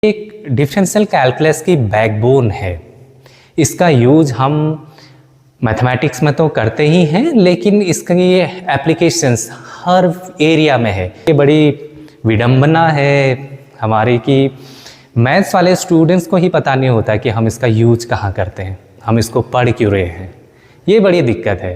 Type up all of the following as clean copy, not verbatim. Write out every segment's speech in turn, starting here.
एक differential calculus की backbone है। इसका यूज हम मैथमेटिक्स में तो करते ही हैं, लेकिन इसका ये एप्लीकेशंस हर एरिया में है। ये बड़ी विडंबना है हमारे कि मैथ्स वाले स्टूडेंट्स को ही पता नहीं होता कि हम इसका यूज कहाँ करते हैं, हम इसको पढ़ क्यों रहे हैं। ये बड़ी दिक्कत है।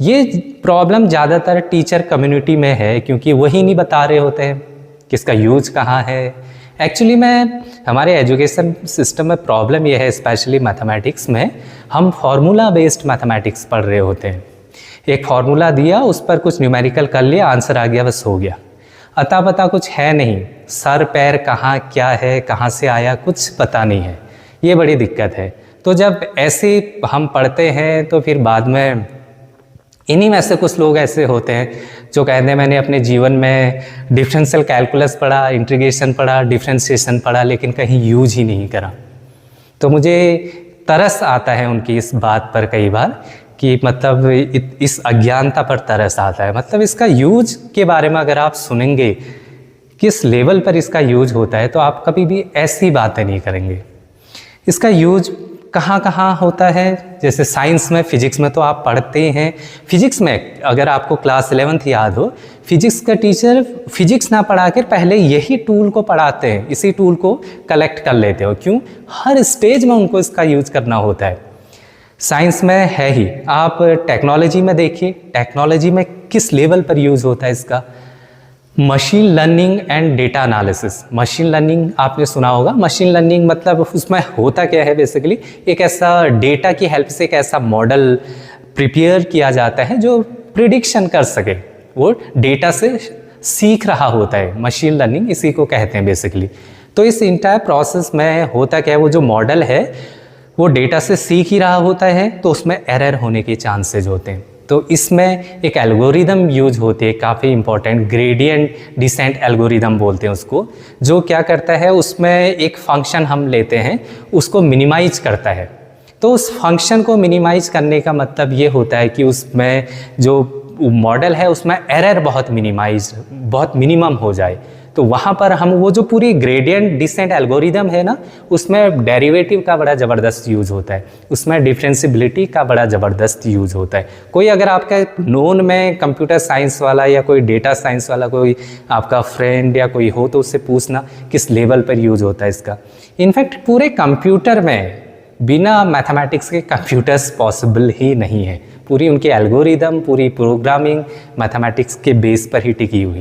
ये प्रॉब्लम ज़्यादातर टीचर कम्युनिटी में है, क्योंकि वही नहीं बता रहे होते हैं कि इसका यूज कहाँ है। एक्चुअली में हमारे एजुकेशन सिस्टम में प्रॉब्लम यह है, स्पेशली मैथमेटिक्स में हम फार्मूला बेस्ड मैथमेटिक्स पढ़ रहे होते हैं। एक फार्मूला दिया, उस पर कुछ न्यूमेरिकल कर लिया, आंसर आ गया, बस हो गया। अता पता कुछ है नहीं, सर पैर कहाँ क्या है, कहाँ से आया, कुछ पता नहीं है। ये बड़ी दिक्कत है। तो जब ऐसे हम पढ़ते हैं तो फिर बाद में इन्हीं में से कुछ लोग ऐसे होते हैं जो कहते हैं मैंने अपने जीवन में डिफरेंशियल कैलकुलस पढ़ा, इंटीग्रेशन पढ़ा, डिफरेंशिएशन पढ़ा, लेकिन कहीं यूज ही नहीं करा। तो मुझे तरस आता है उनकी इस बात पर कई बार कि मतलब इस अज्ञानता पर तरस आता है। मतलब इसका यूज के बारे में अगर आप सुनेंगे किस लेवल पर इसका यूज होता है, तो आप कभी भी ऐसी बातें नहीं करेंगे। इसका यूज कहाँ कहाँ होता है, जैसे साइंस में, फिजिक्स में तो आप पढ़ते हैं। फिजिक्स में अगर आपको क्लास 11th याद हो, फिजिक्स का टीचर फिजिक्स ना पढ़ा कर पहले यही टूल को पढ़ाते हैं, इसी टूल को कलेक्ट कर लेते हो। क्यों? हर स्टेज में उनको इसका यूज करना होता है। साइंस में है ही, आप टेक्नोलॉजी में देखिए, टेक्नोलॉजी में किस लेवल पर यूज होता है इसका। Machine learning and data analysis. Machine learning आपने सुना होगा। मशीन लर्निंग मतलब उसमें होता क्या है, बेसिकली एक ऐसा डेटा की हेल्प से एक ऐसा मॉडल प्रिपेयर किया जाता है जो प्रिडिक्शन कर सके, वो डेटा से सीख रहा होता है। मशीन लर्निंग इसी को कहते हैं बेसिकली। तो इस इंटायर प्रोसेस में होता क्या है, वो जो मॉडल है वो डेटा से सीख ही रहा होता है, तो उसमें एरर होने के चांसेज होते हैं। तो इसमें एक एल्गोरिदम यूज होती है, काफ़ी इंपॉर्टेंट, ग्रेडियंट डिसेंट एल्गोरिदम बोलते हैं उसको, जो क्या करता है, उसमें एक फंक्शन हम लेते हैं, उसको मिनिमाइज करता है। तो उस फंक्शन को मिनिमाइज करने का मतलब ये होता है कि उसमें जो मॉडल है उसमें एरर बहुत मिनिमम हो जाए। तो वहाँ पर हम वो जो पूरी ग्रेडियंट डिसेंट एल्गोरिदम है ना, उसमें डेरिवेटिव का बड़ा ज़बरदस्त यूज़ होता है, उसमें डिफरेंशिएबिलिटी का बड़ा ज़बरदस्त यूज़ होता है। कोई अगर आपका नोन में कंप्यूटर साइंस वाला या कोई डेटा साइंस वाला कोई आपका फ्रेंड या कोई हो, तो उससे पूछना किस लेवल पर यूज़ होता है इसका। इनफैक्ट पूरे कंप्यूटर में बिना मैथमेटिक्स के कंप्यूटर्स पॉसिबल ही नहीं है। पूरी उनकी एल्गोरिदम, पूरी प्रोग्रामिंग मैथमेटिक्स के बेस पर ही टिकी हुई है।